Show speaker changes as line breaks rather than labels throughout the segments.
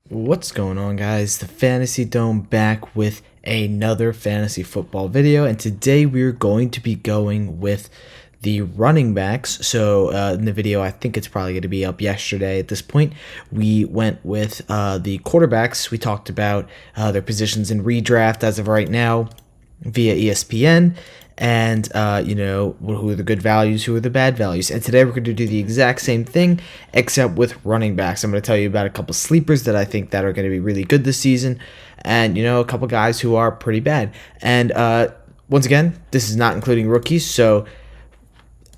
What's going on, guys? The Fantasy Dome back with another fantasy football video, and today we're going to be going with the running backs. So in the video, I think it's probably going to be up yesterday at this point, we went with the quarterbacks. We talked about their positions in redraft as of right now via ESPN, and who are the good values, who are the bad values. And today we're going to do the exact same thing except with running backs. I'm going to tell you about a couple sleepers that I think that are going to be really good this season, and a couple guys who are pretty bad. And once again, this is not including rookies. So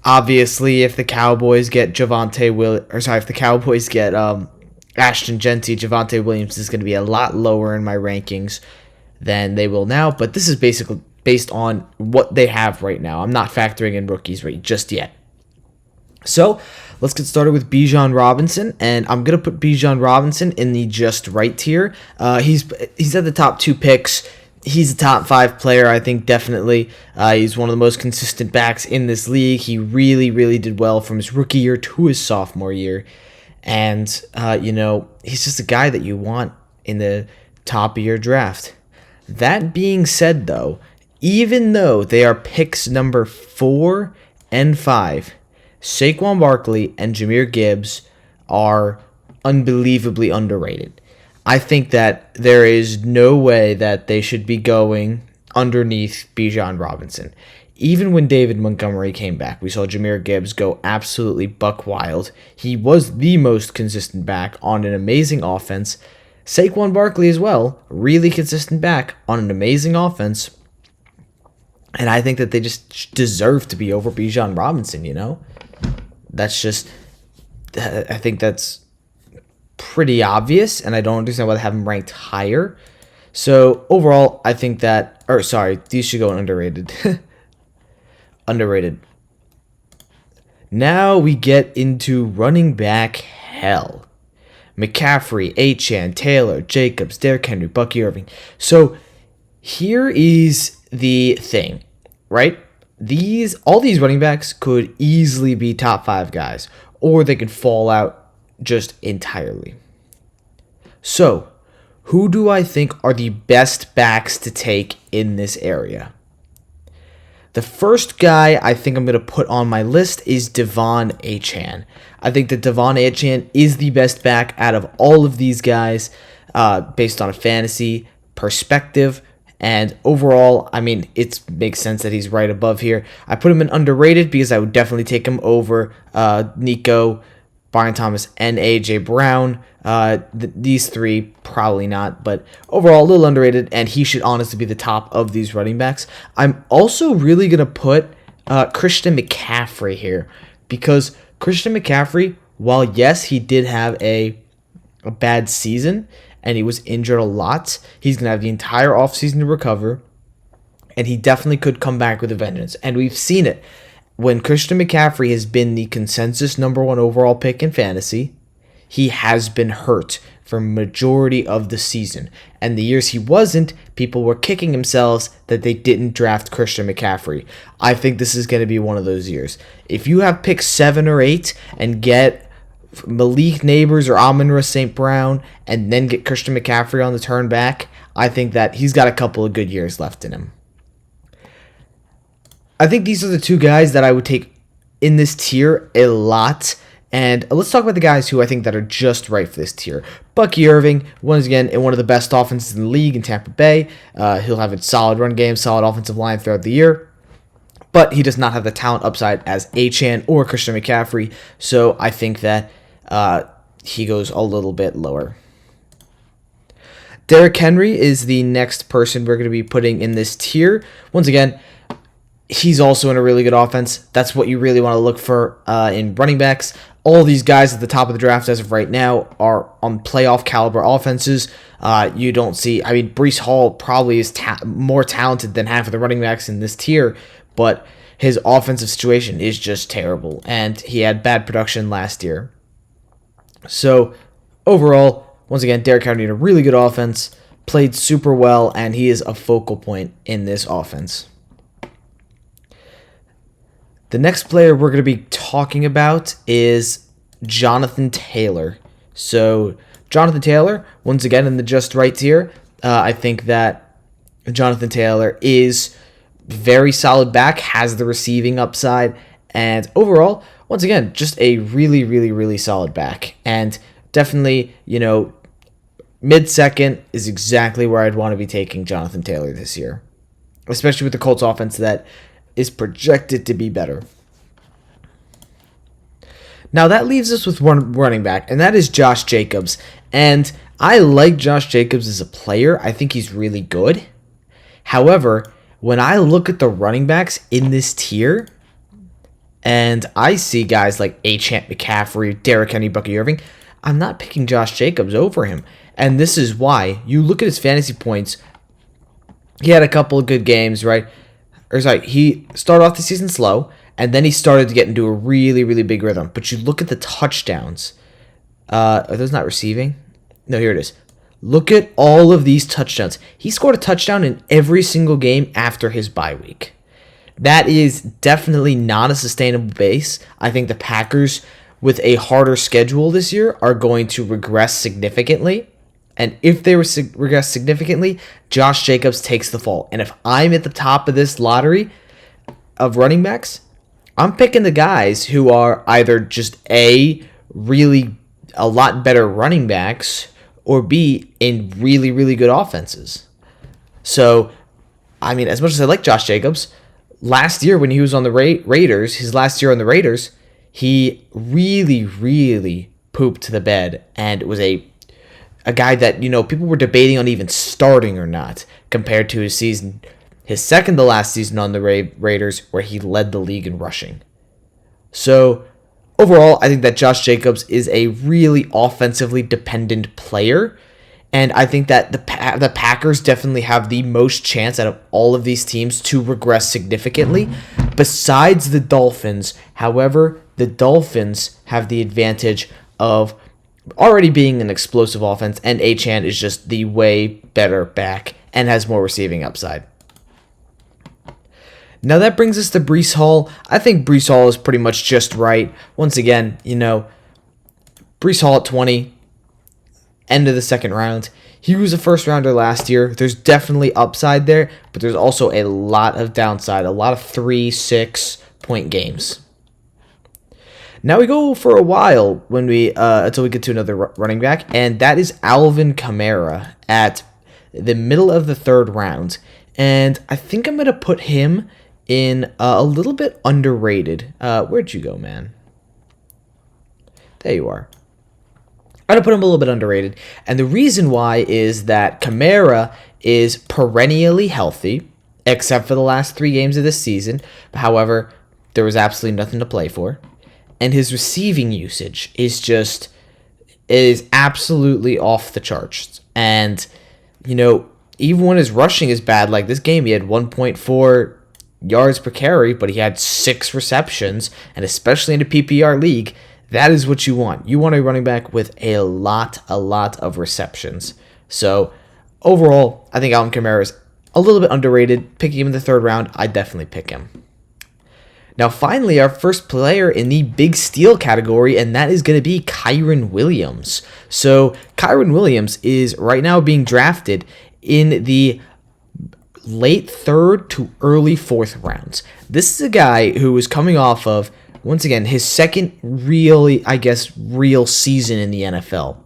obviously, if the Cowboys get if the Cowboys get Ashton Genty, Javonte Williams is going to be a lot lower in my rankings than they will now. But this is basically based on what they have right now. I'm not factoring in rookies just yet. So let's get started with Bijan Robinson, and I'm gonna put Bijan Robinson in the just right tier. He's at the top 2 picks. He's a top 5 player, I think, definitely. He's one of the most consistent backs in this league. He really did well from his rookie year to his sophomore year, and he's just a guy that you want in the top of your draft. That being said, though, even though they are picks number 4 and 5, Saquon Barkley and Jahmyr Gibbs are unbelievably underrated. I think that there is no way that they should be going underneath Bijan Robinson. Even when David Montgomery came back, we saw Jahmyr Gibbs go absolutely buck wild. He was the most consistent back on an amazing offense. Saquon Barkley as well, really consistent back on an amazing offense. And I think that they just deserve to be over Bijan Robinson, That's just, I think that's pretty obvious, and I don't understand why they have him ranked higher. So overall, I think that, these should go in underrated. Underrated. Now we get into running back hell. McCaffrey, Achane, Taylor, Jacobs, Derrick Henry, Bucky Irving. So here is the thing, right? All these running backs could easily be top 5 guys, or they could fall out just entirely. So, who do I think are the best backs to take in this area? The first guy I think I'm going to put on my list is De'Von Achane. I think that De'Von Achane is the best back out of all of these guys, based on a fantasy perspective. And overall, I mean, it makes sense that he's right above here. I put him in underrated because I would definitely take him over Nico, Brian Thomas, and A.J. Brown. These 3, probably not, but overall, a little underrated, and he should honestly be the top of these running backs. I'm also really going to put Christian McCaffrey here, because Christian McCaffrey, while yes, he did have a bad season, and he was injured a lot, he's going to have the entire offseason to recover, and he definitely could come back with a vengeance. And we've seen it. When Christian McCaffrey has been the consensus number 1 overall pick in fantasy, he has been hurt for majority of the season. And the years he wasn't, people were kicking themselves that they didn't draft Christian McCaffrey. I think this is going to be one of those years. If you have pick 7 or 8 and get Malik Nabers or Amon-Ra St. Brown, and then get Christian McCaffrey on the turn back, I think that he's got a couple of good years left in him. I think these are the 2 guys that I would take in this tier a lot. And let's talk about the guys who I think that are just right for this tier. Bucky Irving, once again, in one of the best offenses in the league in Tampa Bay. He'll have a solid run game, solid offensive line throughout the year. But he does not have the talent upside as Achane or Christian McCaffrey. So I think that he goes a little bit lower. Derrick Henry is the next person we're going to be putting in this tier. Once again, he's also in a really good offense. That's what you really want to look for in running backs. All these guys at the top of the draft as of right now are on playoff caliber offenses. You don't see, Breece Hall probably is more talented than half of the running backs in this tier, but his offensive situation is just terrible, and he had bad production last year. So, overall, once again, Derrick Henry in a really good offense, played super well, and he is a focal point in this offense. The next player we're going to be talking about is Jonathan Taylor. So Jonathan Taylor, once again in the just right tier. I think that Jonathan Taylor is very solid back, has the receiving upside, and overall, once again, just a really, really, really solid back. And definitely, mid-second is exactly where I'd want to be taking Jonathan Taylor this year, especially with the Colts offense that is projected to be better. Now that leaves us with one running back, and that is Josh Jacobs. And I like Josh Jacobs as a player. I think he's really good. However, when I look at the running backs in this tier, and I see guys like Achane McCaffrey, Derrick Henry, Bucky Irving, I'm not picking Josh Jacobs over him. And this is why. You look at his fantasy points, he had a couple of good games, right? He started off the season slow, and then he started to get into a really, really big rhythm. But you look at the touchdowns. Are those not receiving? No, here it is. Look at all of these touchdowns. He scored a touchdown in every single game after his bye week. That is definitely not a sustainable base. I think the Packers, with a harder schedule this year, are going to regress significantly. And if they regress significantly, Josh Jacobs takes the fall. And if I'm at the top of this lottery of running backs, I'm picking the guys who are either just really a lot better running backs, or B, in really, really good offenses. So, I mean, as much as I like Josh Jacobs, last year when he was on the Raiders, his last year on the Raiders, he really, really pooped the bed and was a guy that, people were debating on even starting or not compared to his second to last season on the Raiders, where he led the league in rushing. So, overall, I think that Josh Jacobs is a really offensively dependent player, and I think that the Packers definitely have the most chance out of all of these teams to regress significantly, besides the Dolphins. However, the Dolphins have the advantage of already being an explosive offense, and Achane is just the way better back and has more receiving upside. Now that brings us to Breece Hall. I think Breece Hall is pretty much just right. Once again, Breece Hall at 20, end of the second round. He was a first rounder last year. There's definitely upside there, but there's also a lot of downside, a lot of 3-6 point games. Now we go for a while until we get to another running back, and that is Alvin Kamara at the middle of the third round. And I think I'm going to put him in a little bit underrated. Where'd you go, man? There you are. I'm going to put him a little bit underrated. And the reason why is that Kamara is perennially healthy, except for the last 3 games of this season. However, there was absolutely nothing to play for. And his receiving usage is absolutely off the charts. And, even when his rushing is bad, like this game, he had 1.4 yards per carry, but he had 6 receptions, and especially in a PPR league, that is what you want. You want a running back with a lot of receptions. So, overall, I think Alvin Kamara is a little bit underrated. Picking him in the third round, I'd definitely pick him. Now, finally, our first player in the big steal category, and that is going to be Kyren Williams. So, Kyren Williams is right now being drafted in the late 3rd to early 4th rounds. This is a guy who is coming off of, once again, his second real season in the NFL.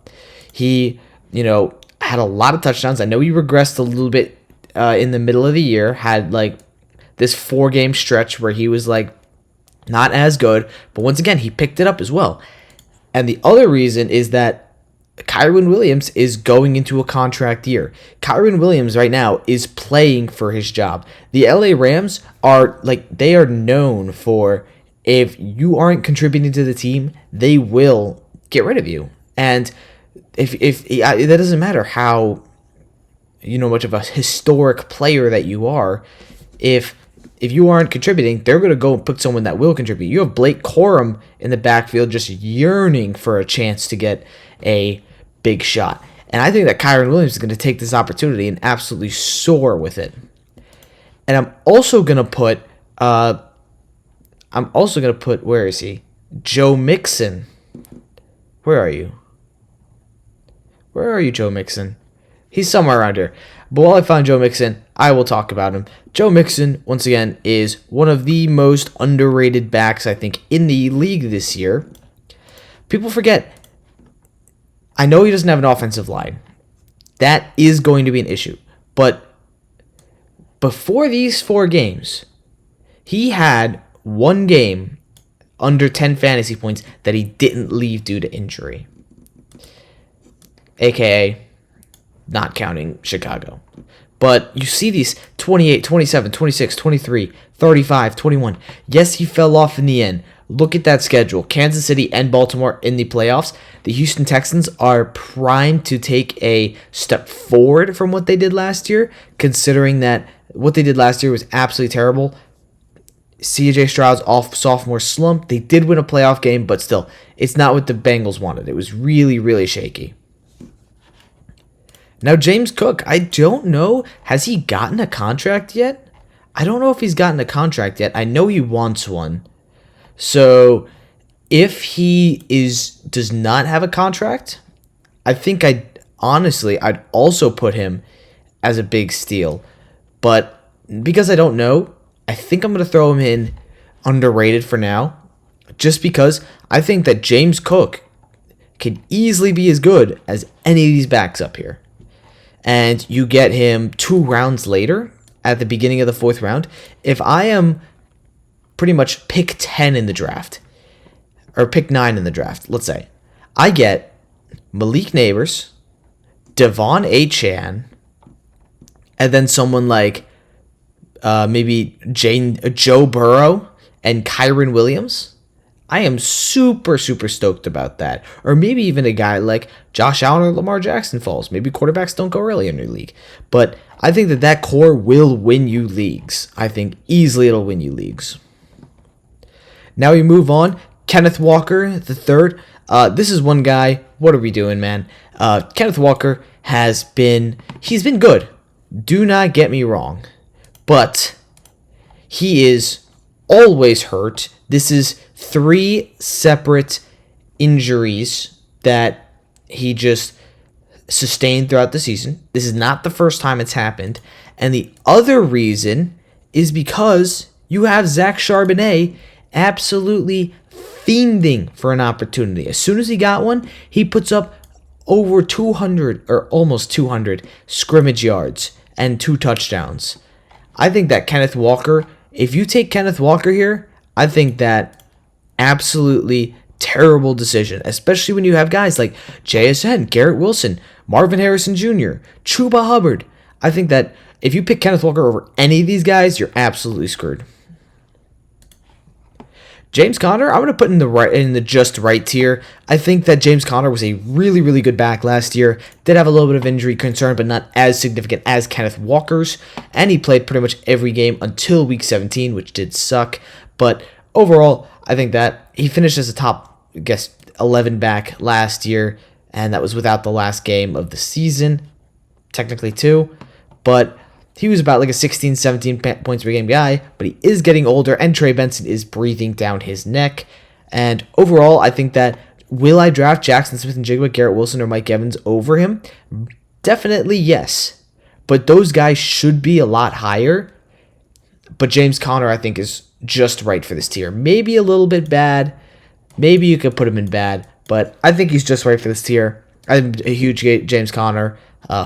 He, had a lot of touchdowns. I know he regressed a little bit in the middle of the year, had this 4-game stretch where he was not as good, but once again, he picked it up as well. And the other reason is that Kyren Williams is going into a contract year. Kyren Williams right now is playing for his job. The LA Rams are they are known for, if you aren't contributing to the team, they will get rid of you. And if that doesn't matter how much of a historic player that you are, if you aren't contributing, they're going to go and put someone that will contribute. You have Blake Corum in the backfield just yearning for a chance to get a big shot. And I think that Kyren Williams is going to take this opportunity and absolutely soar with it. And I'm also going to put, where is he? Joe Mixon. Where are you? Where are you, Joe Mixon? He's somewhere around here. But while I find Joe Mixon, I will talk about him. Joe Mixon, once again, is one of the most underrated backs, I think, in the league this year. People forget, I know he doesn't have an offensive line. That is going to be an issue. But before these 4 games, he had one game under 10 fantasy points that he didn't leave due to injury. AKA, not counting Chicago. But you see these 28, 27, 26, 23, 35, 21. Yes, he fell off in the end. Look at that schedule. Kansas City and Baltimore in the playoffs. The Houston Texans are primed to take a step forward from what they did last year, considering that what they did last year was absolutely terrible. CJ Stroud's off sophomore slump. They did win a playoff game, but still, it's not what the Bengals wanted. It was really, really shaky. Now, James Cook, I don't know. Has he gotten a contract yet? I don't know if he's gotten a contract yet. I know he wants one. So, if he does not have a contract, I think I'd also put him as a big steal. But because I don't know, I think I'm going to throw him in underrated for now. Just because I think that James Cook can easily be as good as any of these backs up here. And you get him 2 rounds later at the beginning of the 4th round. If I am pretty much pick 10 in the draft, or pick 9 in the draft, let's say, I get Malik Neighbors, Devon Achane, and then someone like maybe Joe Burrow and Kyren Williams. I am super, super stoked about that. Or maybe even a guy like Josh Allen or Lamar Jackson falls. Maybe quarterbacks don't go early in your league. But I think that core will win you leagues. I think easily it'll win you leagues. Now we move on. Kenneth Walker, the third. This is one guy. What are we doing, man? Kenneth Walker he's been good. Do not get me wrong. But he is always hurt. This is 3 separate injuries that he just sustained throughout the season. This is not the first time it's happened. And the other reason is because you have Zach Charbonnet absolutely fiending for an opportunity. As soon as he got one, he puts up over 200 or almost 200 scrimmage yards and 2 touchdowns. I think that Kenneth Walker, if you take Kenneth Walker here, I think that absolutely terrible decision, especially when you have guys like JSN, Garrett Wilson, Marvin Harrison Jr., Chuba Hubbard. I think that if you pick Kenneth Walker over any of these guys, you're absolutely screwed. James Conner, I'm going to put in the just right tier. I think that James Conner was a really, really good back last year. Did have a little bit of injury concern, but not as significant as Kenneth Walker's. And he played pretty much every game until Week 17, which did suck. But overall, I think that he finished as a top, 11 back last year. And that was without the last game of the season. Technically, too. But he was about like a 16, 17 points per game guy, but he is getting older, and Trey Benson is breathing down his neck. And overall, I think that will I draft Jackson Smith-Njigba, Garrett Wilson, or Mike Evans over him? Definitely yes. But those guys should be a lot higher. But James Conner, I think, is just right for this tier. Maybe a little bit bad. Maybe you could put him in bad, but I think he's just right for this tier. I'm a huge James Conner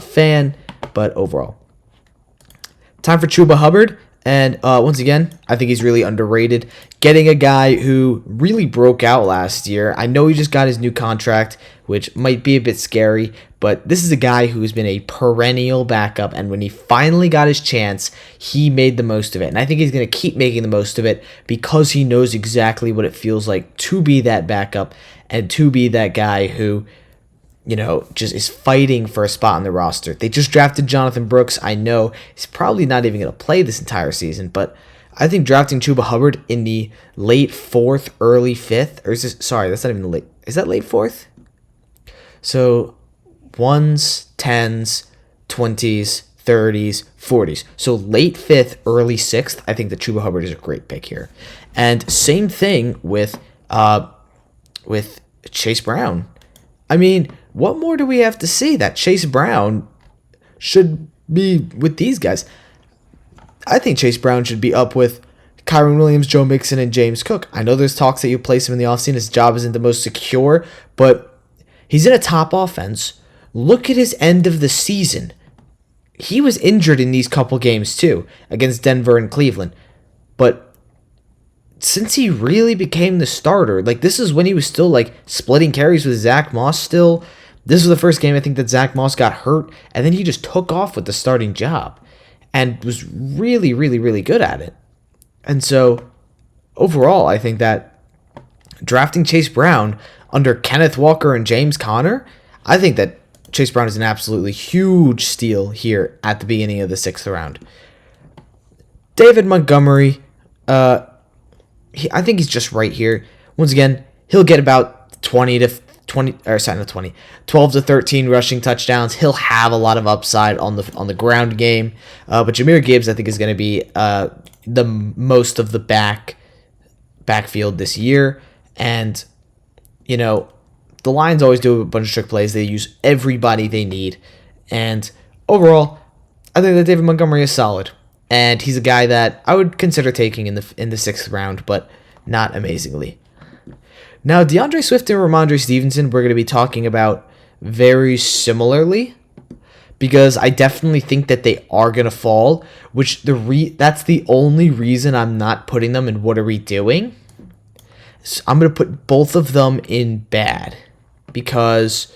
fan, but overall. Time for Chuba Hubbard, and once again, I think he's really underrated. Getting a guy who really broke out last year. I know he just got his new contract, which might be a bit scary, but this is a guy who has been a perennial backup, and when he finally got his chance, he made the most of it. And I think he's going to keep making the most of it because he knows exactly what it feels like to be that backup and to be that guy who, just is fighting for a spot on the roster. They just drafted Jonathan Brooks. I know he's probably not even going to play this entire season, but I think drafting Chuba Hubbard in the late 4th, early 5th, or that's not even the late, is that late 4th? So 1s, 10s, 20s, 30s, 40s. So late 5th, early 6th, I think that Chuba Hubbard is a great pick here. And same thing with Chase Brown. I mean, what more do we have to see that Chase Brown should be with these guys? I think Chase Brown should be up with Kyron Williams, Joe Mixon, and James Cook. I know there's talks that you place him in the offseason. His job isn't the most secure, but he's in a top offense. Look at his end of the season. He was injured in these couple games too, against Denver and Cleveland. But since he really became the starter, like this is when he was still like splitting carries with Zach Moss still. This was the first game I think that Zach Moss got hurt, and then he just took off with the starting job and was really, really, really good at it. And so overall, I think that drafting Chase Brown under Kenneth Walker and James Conner, I think that Chase Brown is an absolutely huge steal here at the beginning of the 6th round. David Montgomery, I think he's just right here. Once again, he'll get about 12 to 13 rushing touchdowns. He'll have a lot of upside on the ground game. But Jahmyr Gibbs, I think, is going to be the most of the backfield this year. And, you know, the Lions always do a bunch of trick plays. They use everybody they need. And overall, I think that David Montgomery is solid. And he's a guy that I would consider taking in the 6th round, but not amazingly. Now, DeAndre Swift and Ramondre Stevenson, we're going to be talking about very similarly, because I definitely think that they are going to fall, which that's the only reason I'm not putting them in what are we doing. So I'm going to put both of them in bad, because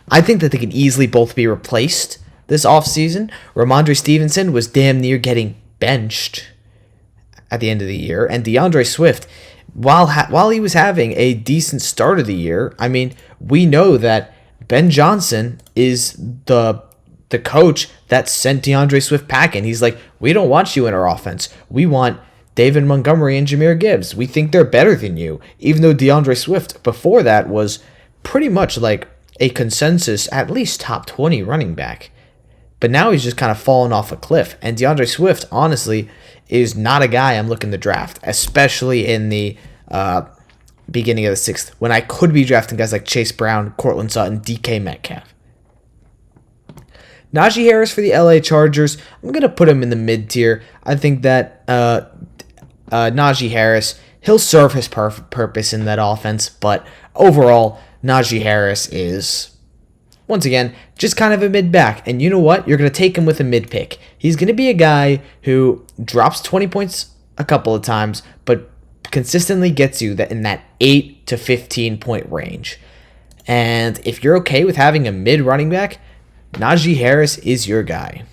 I think that they can easily both be replaced this offseason. Ramondre Stevenson was damn near getting benched at the end of the year, and DeAndre Swift, while he was having a decent start of the year, I mean, we know that Ben Johnson is the coach that sent DeAndre Swift packing. He's like, we don't want you in our offense. We want David Montgomery and Jahmyr Gibbs. We think they're better than you. Even though DeAndre Swift before that was pretty much like a consensus, at least top 20 running back. But now he's just kind of fallen off a cliff. And DeAndre Swift, honestly, is not a guy I'm looking to draft, especially in the beginning of the 6th, when I could be drafting guys like Chase Brown, Cortland Sutton, DK Metcalf. Najee Harris for the LA Chargers, I'm going to put him in the mid-tier. I think that Najee Harris, he'll serve his purpose in that offense, but overall, Najee Harris is, once again, just kind of a mid-back. And you know what? You're going to take him with a mid-pick. He's going to be a guy who drops 20 points a couple of times, but consistently gets you in that 8 to 15 point range. And if you're okay with having a mid running back, Najee Harris is your guy.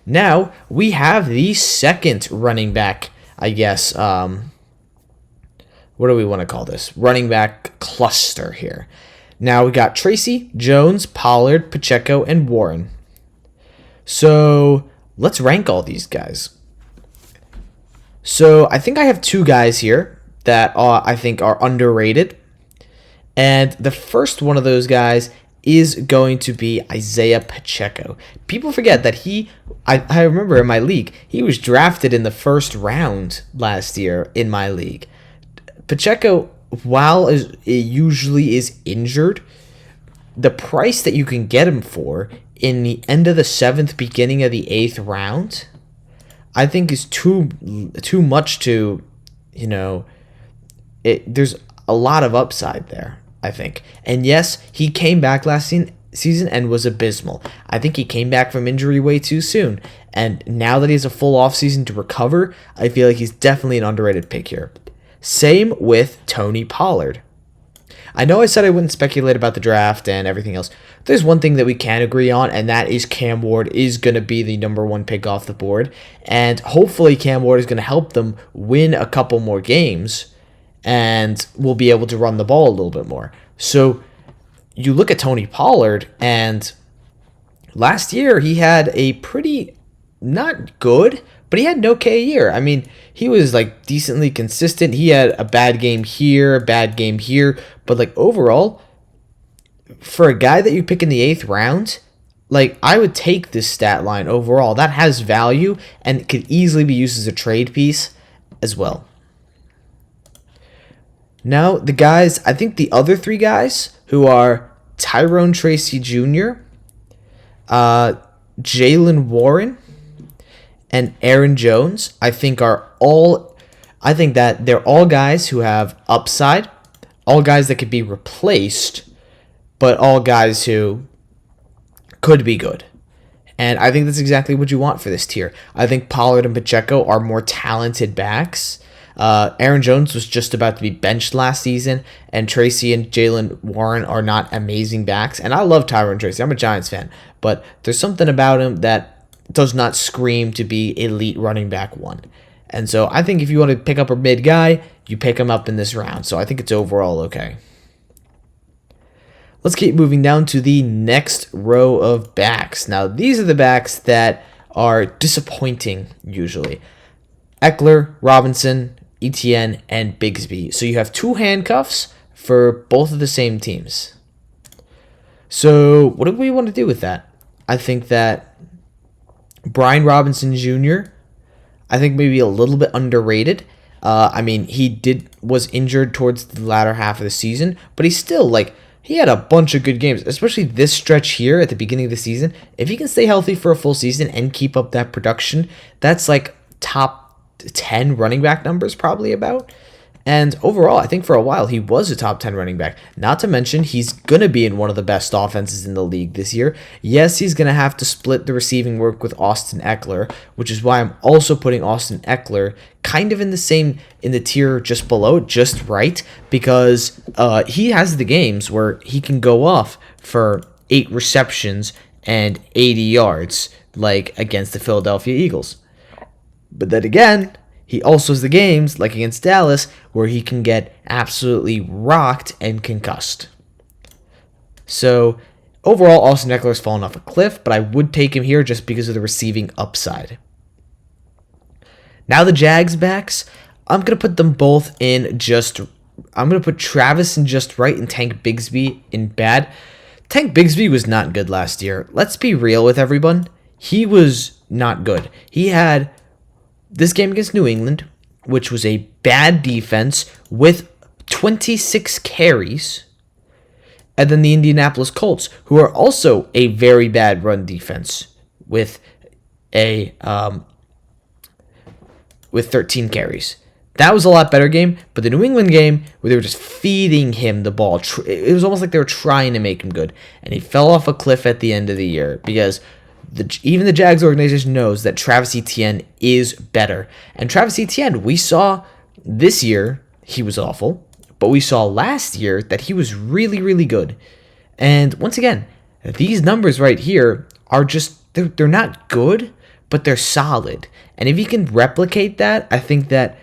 Now, we have the second running back, I guess. What do we want to call this? Running back cluster here. Now, we got Tracy, Jones, Pollard, Pacheco, and Warren. So, let's rank all these guys. So, I think I have two guys here that I think are underrated. And the first one of those guys is going to be Isaiah Pacheco. People forget that I remember in my league, he was drafted in the first round last year in my league. Pacheco, while it usually is injured, the price that you can get him for in the end of the 7th, beginning of the 8th round, I think is too much to, there's a lot of upside there, I think. And yes, he came back last season and was abysmal. I think he came back from injury way too soon. And now that he has a full offseason to recover, I feel like he's definitely an underrated pick here. Same with Tony Pollard. I know I said I wouldn't speculate about the draft and everything else. There's one thing that we can agree on, and that is Cam Ward is going to be the number one pick off the board. And hopefully Cam Ward is going to help them win a couple more games, and we'll be able to run the ball a little bit more. So you look at Tony Pollard, and last year he had a pretty, not good, but he had an okay year. I mean, he was like decently consistent. He had a bad game here, a bad game here, but like overall, for a guy that you pick in the 8th round, like I would take this stat line overall. That has value and could easily be used as a trade piece as well. Now, the guys, I think the other three guys who are Tyrone Tracy Jr., Jaylen Warren, and Aaron Jones. I think that they're all guys who have upside, all guys that could be replaced, but all guys who could be good. And I think that's exactly what you want for this tier. I think Pollard and Pacheco are more talented backs. Aaron Jones was just about to be benched last season, and Tracy and Jaylen Warren are not amazing backs. And I love Tyrone Tracy. I'm a Giants fan, but there's something about him that does not scream to be elite running back one. And so I think if you want to pick up a mid guy, you pick him up in this round. So I think it's overall okay. Let's keep moving down to the next row of backs. Now, these are the backs that are disappointing usually. Eckler, Robinson, Etienne, and Bigsby. So you have two handcuffs for both of the same teams. So what do we want to do with that? I think that Brian Robinson Jr., I think maybe a little bit underrated. He was injured towards the latter half of the season, but he's still he had a bunch of good games, especially this stretch here at the beginning of the season. If he can stay healthy for a full season and keep up that production, that's top 10 running back numbers probably about. And overall, I think for a while he was a top 10 running back. Not to mention, he's going to be in one of the best offenses in the league this year. Yes, he's going to have to split the receiving work with Austin Eckler, which is why I'm also putting Austin Eckler kind of in the tier just below, just right, because he has the games where he can go off for 8 receptions and 80 yards, like against the Philadelphia Eagles. But then again, he also has the games, like against Dallas, where he can get absolutely rocked and concussed. So, overall, Austin Eckler has fallen off a cliff, but I would take him here just because of the receiving upside. Now the Jags backs, I'm going to put them both in just... I'm going to put Travis in just right and Tank Bigsby in bad. Tank Bigsby was not good last year. Let's be real with everyone. He was not good. He had this game against New England, which was a bad defense with 26 carries, and then the Indianapolis Colts, who are also a very bad run defense with 13 carries. That was a lot better game, but the New England game where they were just feeding him the ball, it was almost like they were trying to make him good, and he fell off a cliff at the end of the year because even the Jags organization knows that Travis Etienne is better. And Travis Etienne, we saw this year, he was awful, but we saw last year that he was really, really good. And once again, these numbers right here are just, they're not good, but they're solid. And if he can replicate that, I think that,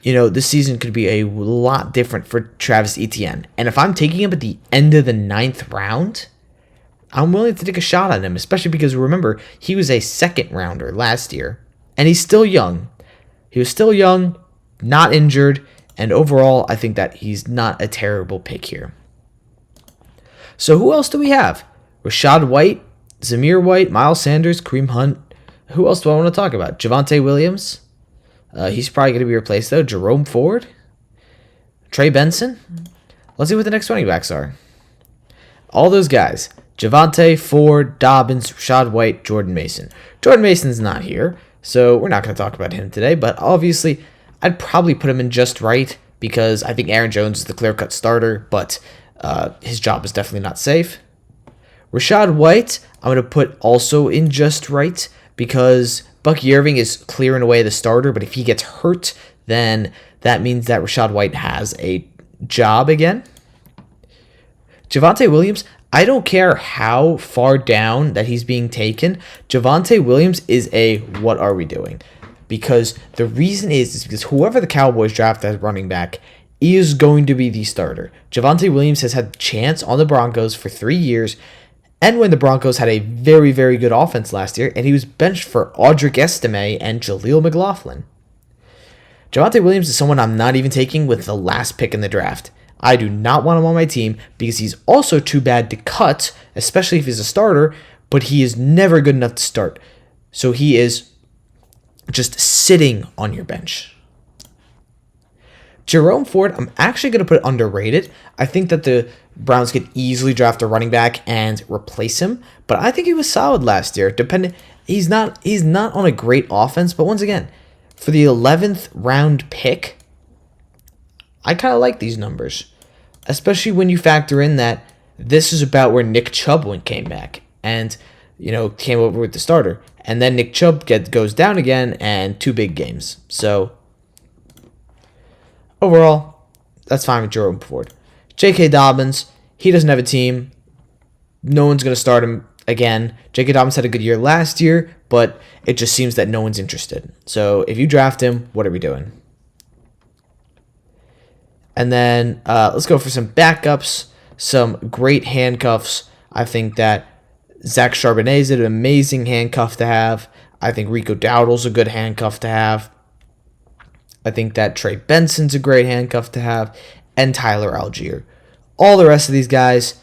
this season could be a lot different for Travis Etienne. And if I'm taking him at the end of the 9th round, I'm willing to take a shot on him, especially because, remember, he was a 2nd rounder last year, and he's still young. He was still young, not injured, and overall, I think that he's not a terrible pick here. So who else do we have? Rachaad White, Zamir White, Miles Sanders, Kareem Hunt. Who else do I want to talk about? Javonte Williams. He's probably going to be replaced, though. Jerome Ford. Trey Benson. Let's see what the next running backs are. All those guys. Javonte, Ford, Dobbins, Rachaad White, Jordan Mason. Jordan Mason's not here, so we're not going to talk about him today, but obviously I'd probably put him in just right because I think Aaron Jones is the clear-cut starter, but his job is definitely not safe. Rachaad White, I'm going to put also in just right because Bucky Irving is clearing away the starter, but if he gets hurt, then that means that Rachaad White has a job again. Javonte Williams, I don't care how far down that he's being taken. Javonte Williams is a what are we doing? Because the reason is because whoever the Cowboys draft as running back is going to be the starter. Javonte Williams has had a chance on the Broncos for 3 years, and when the Broncos had a very, very good offense last year, and he was benched for Audric Estime and Jaleel McLaughlin. Javonte Williams is someone I'm not even taking with the last pick in the draft. I do not want him on my team because he's also too bad to cut, especially if he's a starter, but he is never good enough to start. So he is just sitting on your bench. Jerome Ford, I'm actually going to put underrated. I think that the Browns could easily draft a running back and replace him, but I think he was solid last year. He's not on a great offense, but once again, for the 11th round pick, I kind of like these numbers, especially when you factor in that this is about where Nick Chubb came back and came over with the starter, and then Nick Chubb goes down again and 2 big games. So overall, that's fine with Jerome Ford. J.K. Dobbins, he doesn't have a team. No one's going to start him again. J.K. Dobbins had a good year last year, but it just seems that no one's interested. So if you draft him, what are we doing? And then let's go for some backups, some great handcuffs. I think that Zach Charbonnet is an amazing handcuff to have. I think Rico Dowdle's a good handcuff to have. I think that Trey Benson's a great handcuff to have, and Tyler Algier. All the rest of these guys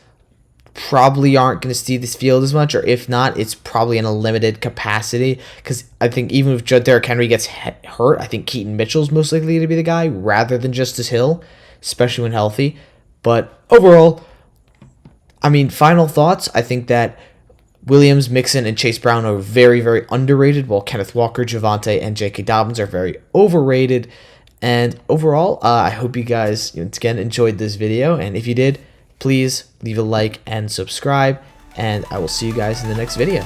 probably aren't going to see this field as much, or if not, it's probably in a limited capacity, because I think even if Derrick Henry gets hurt, I think Keaton Mitchell's most likely to be the guy rather than Justice Hill, especially when healthy. But overall, I mean, final thoughts, I think that Williams, Mixon, and Chase Brown are very, very underrated, while Kenneth Walker, Javonte, and J.K. Dobbins are very overrated. And overall, I hope you guys, once again, enjoyed this video. And if you did, please leave a like and subscribe. And I will see you guys in the next video.